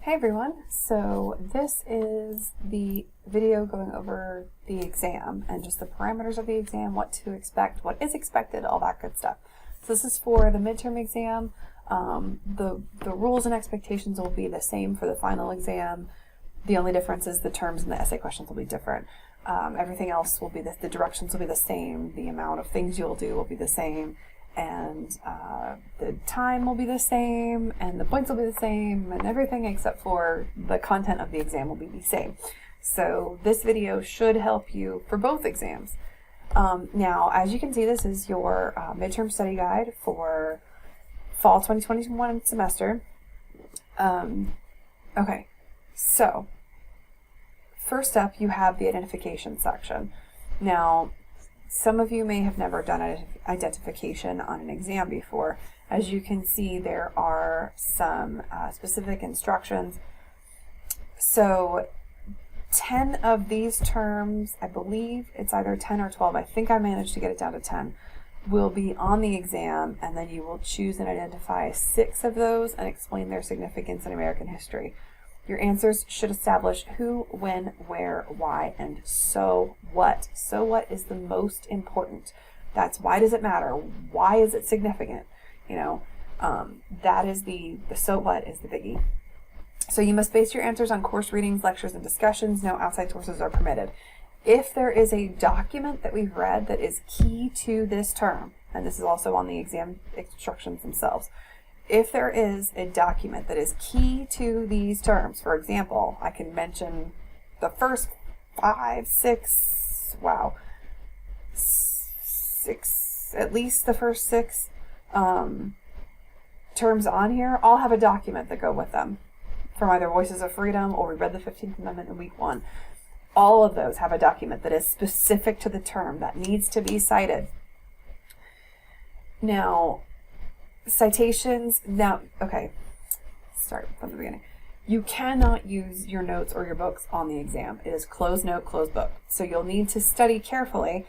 Hey everyone, so this is the video going over the exam and just the parameters of the exam, what to expect, what is expected, all that good stuff. So this is for the midterm exam. The rules and expectations will be the same for the final exam. The only difference is the terms and the essay questions will be different. Everything else will be the directions will be the same, the amount of things you'll do will be the same, and the time will be the same, and the points will be the same, and everything except for the content of the exam will be the same. So this video should help you for both exams. Now, as you can see, this is your midterm study guide for fall 2021 semester. Okay, so first up, you have the identification section. Now, some of you may have never done identification on an exam before. As you can see, there are some specific instructions. So 10 of these terms, I believe it's either 10 or 12, I think I managed to get it down to 10, will be on the exam, and then you will choose and identify 6 of those and explain their significance in American history. Your answers should establish who, when, where, why, and so what. So what is the most important. That's why does it matter? Why is it significant? You know, that is the so what is the biggie. So you must base your answers on course readings, lectures, and discussions. No outside sources are permitted. If there is a document that we've read that is key to this term, and this is also on the exam instructions themselves, if there is a document that is key to these terms, for example, I can mention the first 6, at least the first 6 terms on here, all have a document that go with them from either Voices of Freedom or we read the 15th Amendment in week 1. All of those have a document that is specific to the term that needs to be cited. Now, citations, start from the beginning. You cannot use your notes or your books on the exam. It is closed note, closed book. So you'll need to study carefully.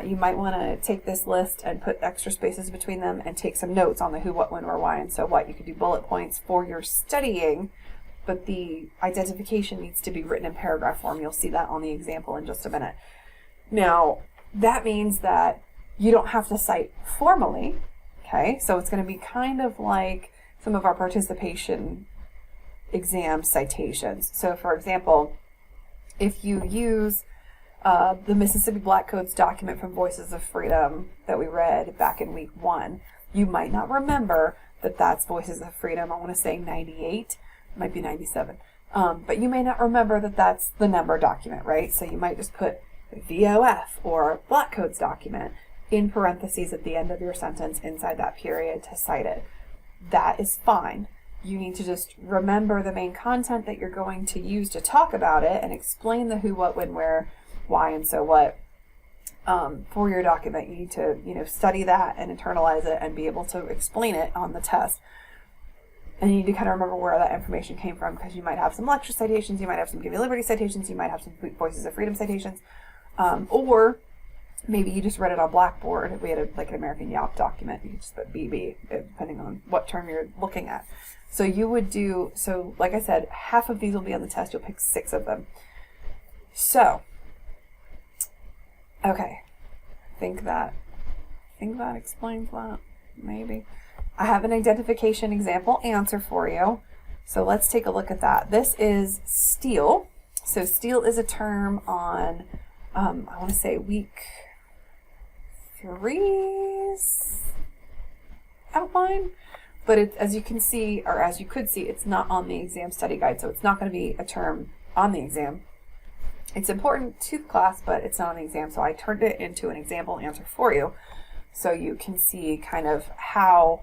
You might want to take this list and put extra spaces between them and take some notes on the who, what, when, where, why, and so what. You could do bullet points for your studying, but the identification needs to be written in paragraph form. You'll see that on the example in just a minute. Now, that means that you don't have to cite formally. Okay, so it's going to be kind of like some of our participation exam citations. So for example, if you use the Mississippi Black Codes document from Voices of Freedom that we read back in week 1, you might not remember that that's Voices of Freedom, I want to say 98, might be 97, but you may not remember that that's the number document, right? So you might just put VOF or Black Codes document in parentheses at the end of your sentence inside that period to cite it. That is fine. You need to just remember the main content that you're going to use to talk about it and explain the who, what, when, where, why, and so what for your document. You need to, study that and internalize it and be able to explain it on the test. And you need to kind of remember where that information came from, because you might have some lecture citations, you might have some Give Me Liberty citations, you might have some Voices of Freedom citations, or maybe you just read it on Blackboard. We had an American Yawp document. You just put BB, depending on what term you're looking at. So you would do, like I said, half of these will be on the test. You'll pick 6 of them. So, okay. I think that explains that, maybe. I have an identification example answer for you. So let's take a look at that. This is steal. So steal is a term on, I want to say week 3's outline, but as you can see, or as you could see, it's not on the exam study guide, so it's not going to be a term on the exam. It's important to the class, but it's not on the exam, so I turned it into an example answer for you, so you can see kind of how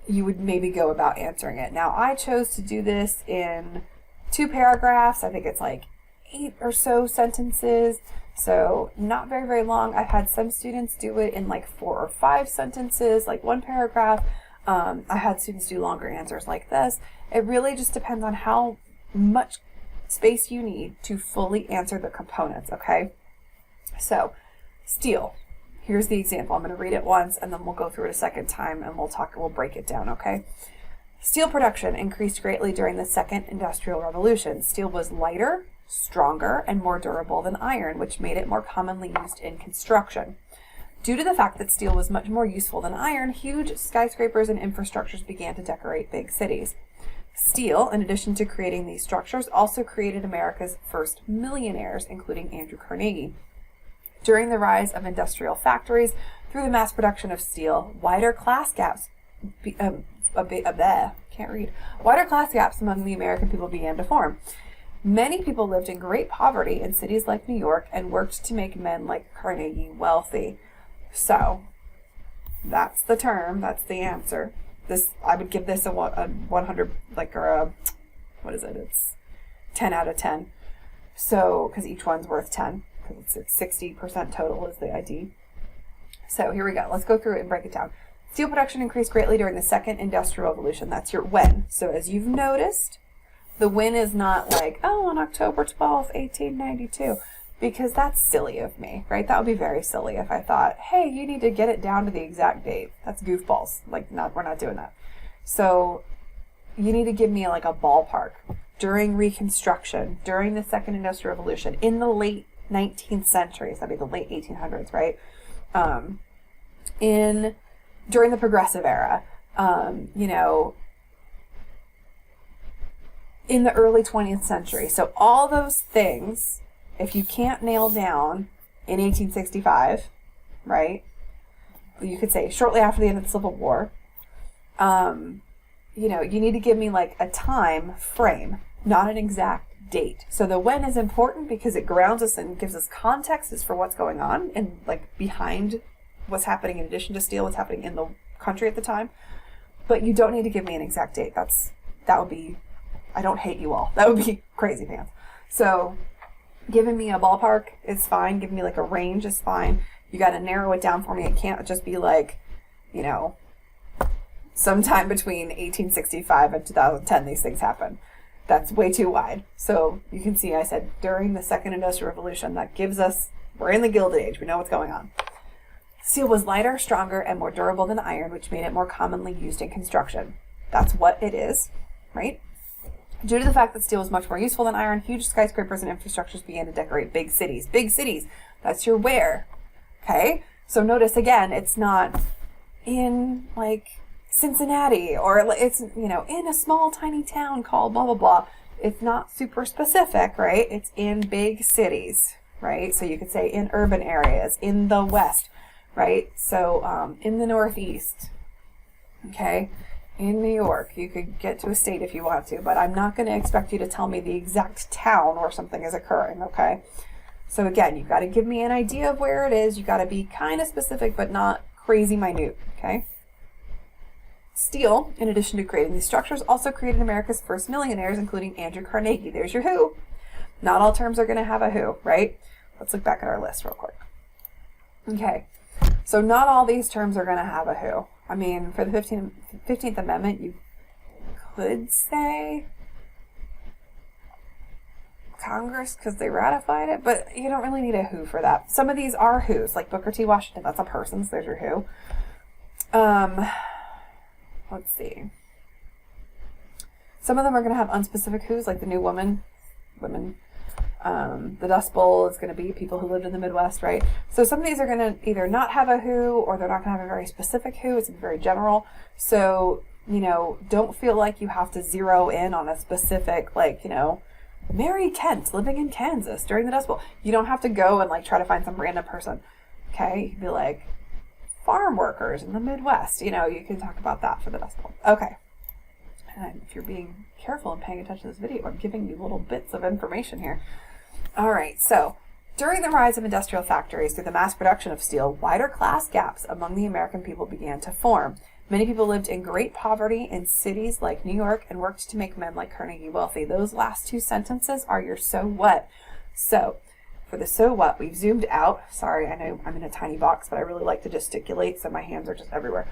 you would maybe go about answering it. Now, I chose to do this in 2 paragraphs. I think it's like 8 or so sentences. So not very, very long. I've had some students do it in like 4 or 5 sentences, like 1 paragraph. I had students do longer answers like this. It really just depends on how much space you need to fully answer the components, okay? So, steal. Here's the example. I'm going to read it once and then we'll go through it a second time and we'll break it down, okay? Steel production increased greatly during the Second Industrial Revolution. Steel was lighter, stronger, and more durable than iron, which made it more commonly used in construction. Due to the fact that steel was much more useful than iron, huge skyscrapers and infrastructures began to decorate big cities. Steel, in addition to creating these structures, also created America's first millionaires, including Andrew Carnegie. During the rise of industrial factories, through the mass production of steel, wider class gaps among the American people began to form. Many people lived in great poverty in cities like New York and worked to make men like Carnegie wealthy. So, that's the term, that's the answer. I would give this a 100, it's 10 out of 10. So, because each one's worth 10, because it's 60% total is the ID. So here we go. Let's go through it and break it down. Steel production increased greatly during the Second Industrial Revolution. That's your when. So as you've noticed, the when is not like, on October 12th, 1892, because that's silly of me, right? That would be very silly if I thought, hey, you need to get it down to the exact date. That's goofballs. We're not doing that. So you need to give me like a ballpark. During Reconstruction, during the Second Industrial Revolution, in the late 19th century, so that'd be the late 1800s, right? During the Progressive Era, in the early 20th century. So all those things, if you can't nail down in 1865, right? You could say shortly after the end of the Civil War, you need to give me like a time frame, not an exact date. So the when is important because it grounds us and gives us context as for what's going on and like behind what's happening in addition to steel, what's happening in the country at the time. But you don't need to give me an exact date. That would be, I don't hate you all. That would be crazy pants. So giving me a ballpark is fine. Giving me like a range is fine. You got to narrow it down for me. It can't just be like, sometime between 1865 and 2010 these things happen. That's way too wide. So you can see I said during the Second Industrial Revolution. That gives us, we're in the Gilded Age. We know what's going on. Steel was lighter, stronger, and more durable than iron, which made it more commonly used in construction. That's what it is, right? Due to the fact that steel was much more useful than iron, huge skyscrapers and infrastructures began to decorate big cities. Big cities, that's your where. Okay? So notice again, it's not in like Cincinnati or it's, in a small tiny town called blah, blah, blah. It's not super specific, right? It's in big cities, right? So you could say in urban areas, in the West, right? So in the Northeast, okay? In New York, you could get to a state if you want to, but I'm not going to expect you to tell me the exact town where something is occurring, okay? So again, you've got to give me an idea of where it is. You've got to be kind of specific, but not crazy minute, okay? Steel, in addition to creating these structures, also created America's first millionaires, including Andrew Carnegie. There's your who. Not all terms are going to have a who, right? Let's look back at our list real quick. Okay, so not all these terms are going to have a who. I mean, for the 15th Amendment, you could say Congress because they ratified it, but you don't really need a who for that. Some of these are who's, like Booker T. Washington. That's a person, so there's your who. Let's see. Some of them are going to have unspecific who's, like the New Women. The Dust Bowl is going to be people who lived in the Midwest, right? So some of these are going to either not have a who or they're not going to have a very specific who. It's very general. So, don't feel like you have to zero in on a specific, Mary Kent living in Kansas during the Dust Bowl. You don't have to go and try to find some random person. Okay? You can be like farm workers in the Midwest. You can talk about that for the Dust Bowl. Okay. And if you're being careful and paying attention to this video, I'm giving you little bits of information here. All right, so during the rise of industrial factories through the mass production of steel, wider class gaps among the American people began to form. Many people lived in great poverty in cities like New York and worked to make men like Carnegie wealthy. Those last two sentences are your so what. So for the so what, we've zoomed out. Sorry, I know I'm in a tiny box, but I really like to gesticulate, so my hands are just everywhere.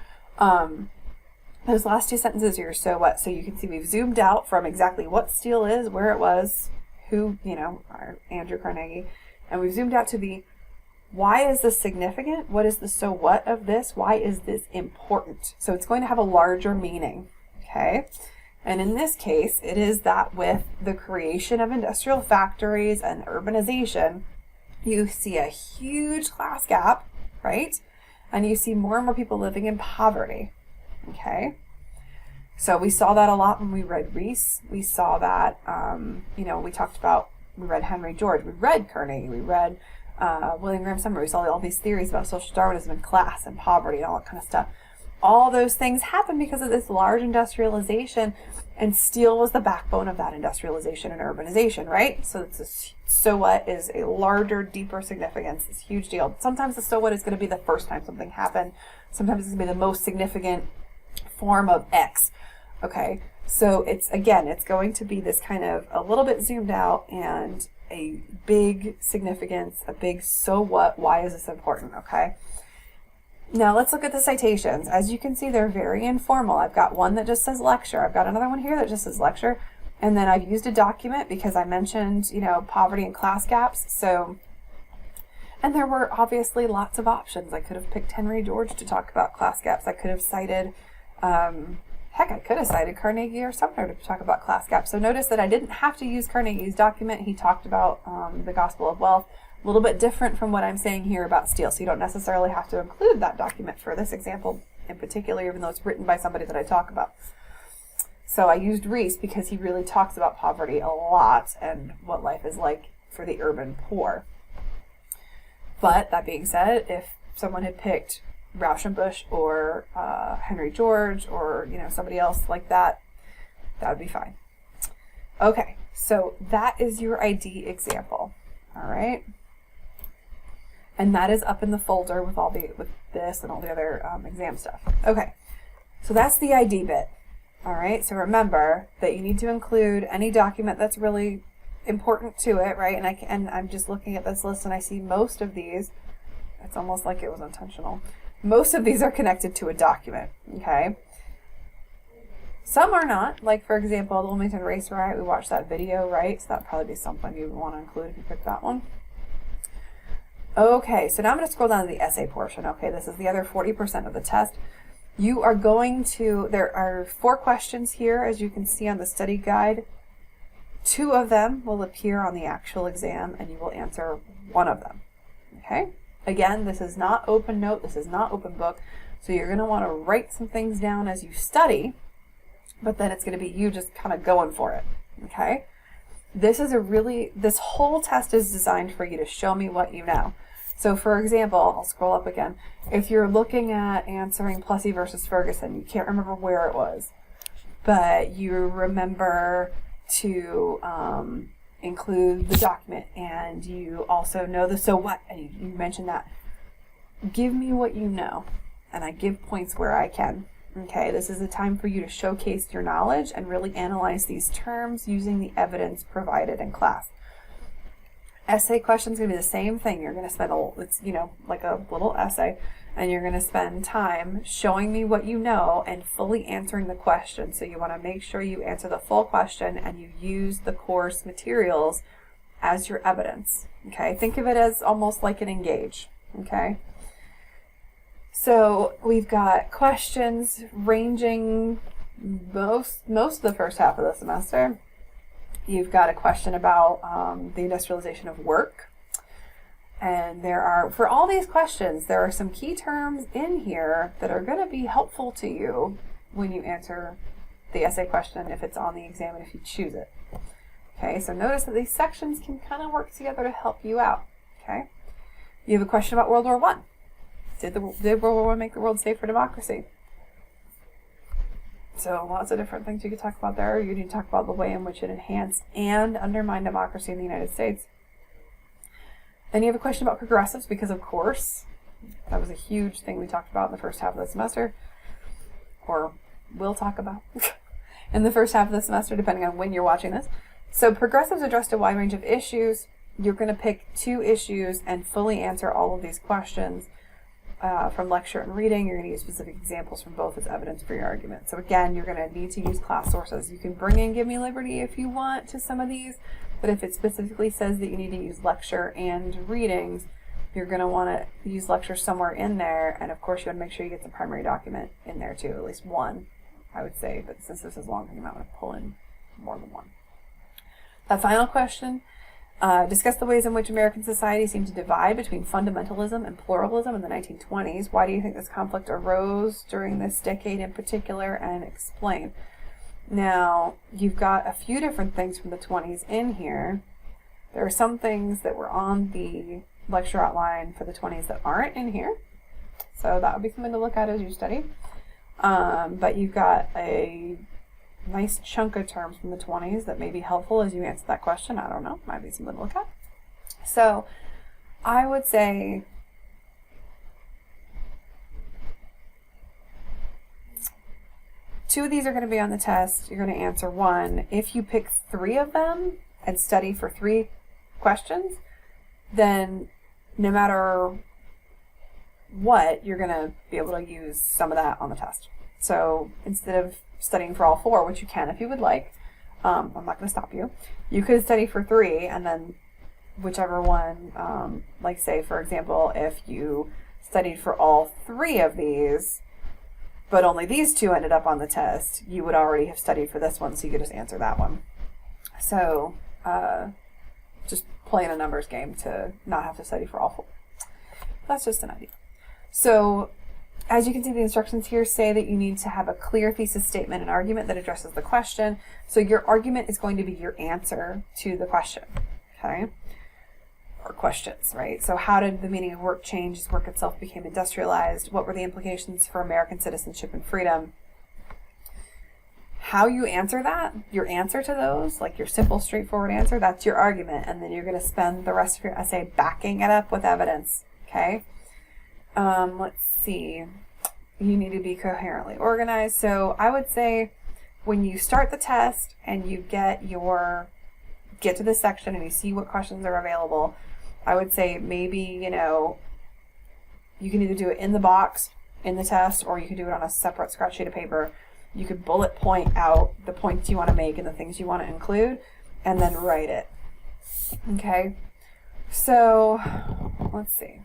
Those last two sentences are your so what. So you can see we've zoomed out from exactly what steel is, where it was, who, Andrew Carnegie, and we've zoomed out to the why is this significant? What is the so what of this? Why is this important? So it's going to have a larger meaning, okay? And in this case, it is that with the creation of industrial factories and urbanization, you see a huge class gap, right? And you see more and more people living in poverty, okay? So we saw that a lot when we read Rees. We saw that, we read Henry George, we read Carnegie, we read William Graham Sumner. We saw all these theories about social Darwinism and class and poverty and all that kind of stuff. All those things happened because of this large industrialization, and steel was the backbone of that industrialization and urbanization, right? So what is a larger, deeper significance, this huge deal. Sometimes the so what is going to be the first time something happened. Sometimes it's going to be the most significant form of X. Okay, so it's going to be this kind of a little bit zoomed out and a big significance, a big so what, why is this important, okay? Now let's look at the citations. As you can see, they're very informal. I've got one that just says lecture. I've got another one here that just says lecture. And then I've used a document because I mentioned, poverty and class gaps. So, and there were obviously lots of options. I could have picked Henry George to talk about class gaps. I could have cited, I could have cited Carnegie or Sumner to talk about class gaps. So notice that I didn't have to use Carnegie's document. He talked about the Gospel of Wealth. A little bit different from what I'm saying here about steel. So you don't necessarily have to include that document for this example in particular, even though it's written by somebody that I talk about. So I used Rees because he really talks about poverty a lot and what life is like for the urban poor. But that being said, if someone had picked Rauschenbusch or Henry George or somebody else like that, that would be fine. Okay, so that is your ID example. All right. And that is up in the folder with this and all the other exam stuff. Okay, so that's the ID bit. All right, so remember that you need to include any document that's really important to it, right? And I'm just looking at this list and I see most of these. It's almost like it was intentional. Most of these are connected to a document. Okay. Some are not. Like for example, the Wilmington Race Riot. We watched that video, right? So that'd probably be something you would want to include if you picked that one. Okay, so now I'm going to scroll down to the essay portion. Okay, this is the other 40% of the test. You are going to, there are 4 questions here, as you can see on the study guide. 2 of them will appear on the actual exam, and you will answer 1 of them. Okay? Again, this is not open note, this is not open book, so you're going to want to write some things down as you study, but then it's going to be you just kind of going for it. Okay? This whole test is designed for you to show me what you know. So for example, I'll scroll up again. If you're looking at answering Plessy versus Ferguson, you can't remember where it was, but you remember to include the document, and you also know the so what, and you mentioned that. Give me what you know, and I give points where I can. Okay, this is a time for you to showcase your knowledge and really analyze these terms using the evidence provided in class. Essay questions are going to be the same thing. You're going to spend like a little essay, and you're going to spend time showing me what you know and fully answering the question. So you want to make sure you answer the full question and you use the course materials as your evidence. Okay, think of it as almost like an engage. Okay. So we've got questions ranging most of the first half of the semester. You've got a question about the industrialization of work. And for all these questions, there are some key terms in here that are going to be helpful to you when you answer the essay question if it's on the exam and if you choose it. Okay, so notice that these sections can kind of work together to help you out. Okay, you have a question about World War I. Did World War I make the world safe for democracy? So lots of different things you could talk about there. You need to talk about the way in which it enhanced and undermined democracy in the United States. Then you have a question about progressives because, of course, that was a huge thing we talked about in the first half of the semester, or will talk about in the first half of the semester, depending on when you're watching this. So progressives addressed a wide range of issues. You're going to pick 2 issues and fully answer all of these questions. From lecture and reading, you're going to use specific examples from both as evidence for your argument. So again, you're going to need to use class sources. You can bring in Give Me Liberty if you want to some of these, but if it specifically says that you need to use lecture and readings, you're going to want to use lecture somewhere in there, and of course you want to make sure you get the primary document in there too, at least one I would say, but since this is longer, you might want to pull in more than one. A final question. Discuss the ways in which American society seemed to divide between fundamentalism and pluralism in the 1920s. Why do you think this conflict arose during this decade in particular, and explain? Now, you've got a few different things from the 20s in here. There are some things that were on the lecture outline for the 20s that aren't in here. So that would be something to look at as you study. But you've got a nice chunk of terms from the 20s that may be helpful as you answer that question. I don't know. Might be something to look at. So I would say two of these are going to be on the test. You're going to answer one. If you pick three of them and study for three questions, then no matter what, you're going to be able to use some of that on the test. So instead of studying for all four, which you can if you would like, I'm not going to stop you. You could study for three, and then whichever one, like say, for example, if you studied for all three of these, but only these two ended up on the test, you would already have studied for this one, so you could just answer that one. So just playing a numbers game to not have to study for all four. That's just an idea. So as you can see, the instructions here say that you need to have a clear thesis statement and argument that addresses the question. So your argument is going to be your answer to the question, okay? Or questions, right? So how did the meaning of work change as work itself became industrialized? What were the implications for American citizenship and freedom? How you answer that, your answer to those, like your simple, straightforward answer, that's your argument. And then you're going to spend the rest of your essay backing it up with evidence, okay? Let's see. You need to be coherently organized. So I would say when you start the test and you get to this section and you see what questions are available, I would say maybe, you can either do it in the box, in the test, or you can do it on a separate scratch sheet of paper. You could bullet point out the points you want to make and the things you want to include, and then write it. Okay? So, let's see.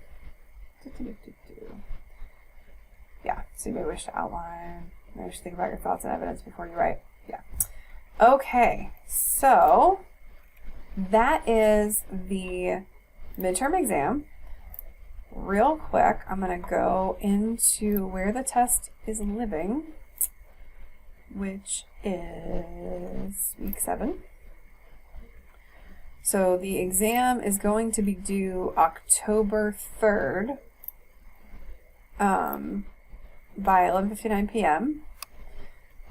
Yeah, so you may wish to outline, maybe think about your thoughts and evidence before you write. Yeah. Okay, so that is the midterm exam. Real quick, I'm going to go into where the test is living, which is week 7. So the exam is going to be due October 3rd by 11:59 p.m.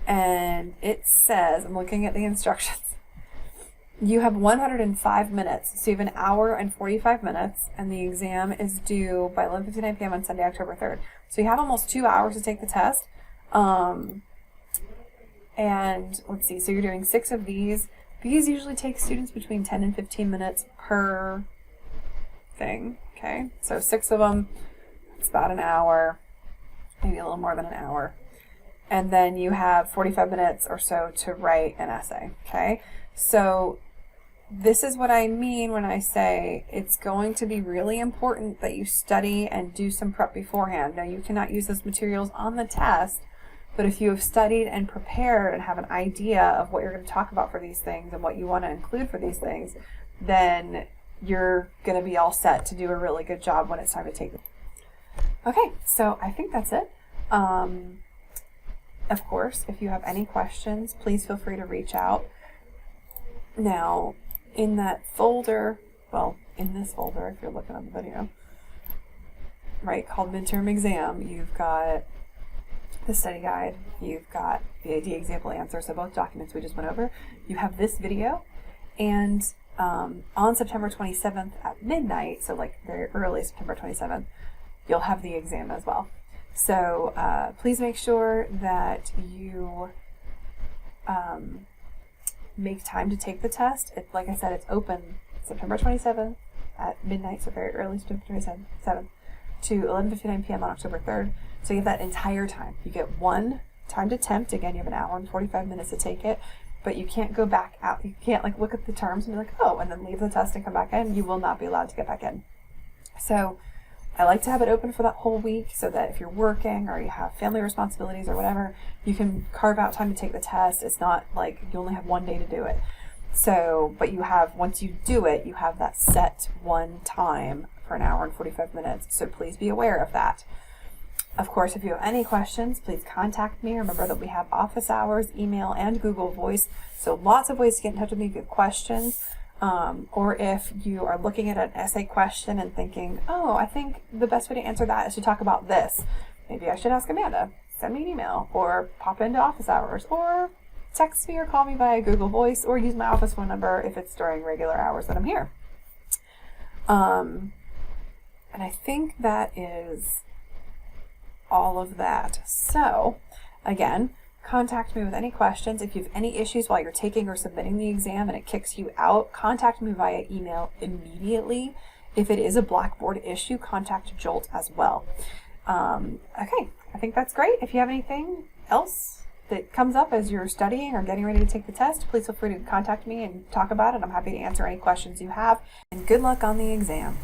And it says, I'm looking at the instructions, you have 105 minutes. So you have an hour and 45 minutes, and the exam is due by 11:59 p.m. on Sunday, October 3rd. So you have almost 2 hours to take the test. And let's see, so you're doing 6 of these. These usually take students between 10 and 15 minutes per thing, okay? So 6 of them, it's about an hour, maybe a little more than an hour. And then you have 45 minutes or so to write an essay, okay? So this is what I mean when I say it's going to be really important that you study and do some prep beforehand. Now, you cannot use those materials on the test, but if you have studied and prepared and have an idea of what you're going to talk about for these things and what you want to include for these things, then you're going to be all set to do a really good job when it's time to take it. Okay, so I think that's it. Of course, if you have any questions, please feel free to reach out. Now, in that folder, well, in this folder, if you're looking at the video, right, called Midterm Exam, you've got the study guide, you've got the AD example answer, so both documents we just went over. You have this video, and on September 27th at midnight, so like very early September 27th, you'll have the exam as well. So please make sure that you make time to take the test. Like I said, it's open September 27th at midnight, so very early September 27th to 11:59 p.m. on October 3rd. So you have that entire time. You get one time to attempt. Again, you have an hour and 45 minutes to take it, but you can't go back out. You can't like look at the terms and be like, oh, and then leave the test and come back in. You will not be allowed to get back in. So I like to have it open for that whole week so that if you're working or you have family responsibilities or whatever, you can carve out time to take the test. It's not like you only have one day to do it. So, but you have, once you do it, you have that set one time for an hour and 45 minutes. So please be aware of that. Of course, if you have any questions, please contact me. Remember that we have office hours, email, and Google Voice. So lots of ways to get in touch with me if you have questions. Or if you are looking at an essay question and thinking, oh, I think the best way to answer that is to talk about this. Maybe I should ask Amanda. Send me an email or pop into office hours or text me or call me via Google Voice or use my office phone number if it's during regular hours that I'm here. And I think that is all of that. So again, contact me with any questions. If you have any issues while you're taking or submitting the exam and it kicks you out, contact me via email immediately. If it is a Blackboard issue, contact Jolt as well. Okay, I think that's great. If you have anything else that comes up as you're studying or getting ready to take the test, please feel free to contact me and talk about it. I'm happy to answer any questions you have. And good luck on the exam.